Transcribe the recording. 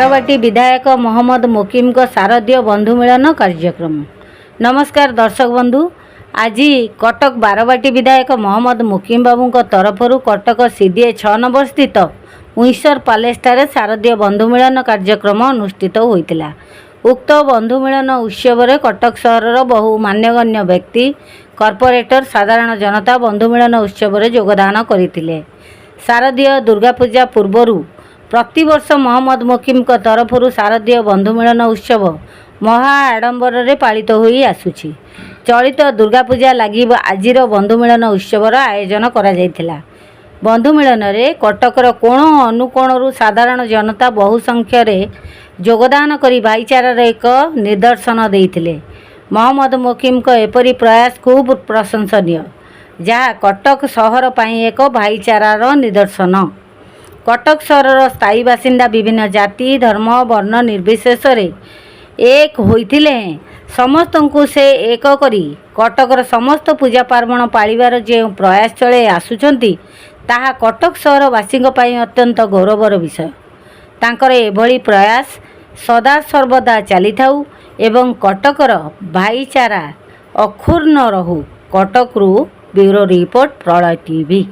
बारवाटी विधायक मोहम्मद मुकीम को शारदीय बंधु मिलन कार्यक्रम। नमस्कार दर्शक बंधु, आज कटक बारवाटी विधायक मोहम्मद मुकीम बाबू तरफ कटक सीडीए 6 नंबर स्थित विंसर पैलेस शारदीय बंधु मिलन कार्यक्रम अनुष्ठित होता। उक्त बंधु मिलन उत्सव में कटक सहर बहु मान्यगण्य व्यक्ति, कॉर्पोरेटर, साधारण जनता बंधु मिलन उत्सव में योगदान करते। शारदीय दुर्गा पूजा पूर्व प्रतिवर्ष मोहम्मद मुकीम तरफ शारदीय बंधु मिलन उत्सव महा आडंबर पालित हो आसुछि। चलित दुर्गा पूजा लगी आज बंधु मिलन उत्सवर आयोजन करा जायथिला। बंधु मिलन में कटकर कोण अनुकोणरू साधारण जनता बहु संख्यार योगदान करी भाईचारार एक निदर्शन देइथिले। मोहम्मद मुकीम एपरी प्रयास खूब प्रशंसनीय, जहाँ कटक सहर पाई एक भाईचारार निदर्शन। कटक सहर स्थायी बासिंदा विभिन्न जाति, धर्म, वर्ण निर्विशेष एक होइथिले समस्त को से एक करी कटकर समस्त पूजा पार्वण पालिबार जो प्रयास चले आसुचंती ताहा कटक सहरवासी अत्यंत गौरवर विषय। तांकर एभली प्रयास सदा सर्वदा चली थाउ एवं कटकर भाईचारा अक्षुण्ण रहू। कटकरू ब्यूरो रिपोर्ट, प्रलय टीवी।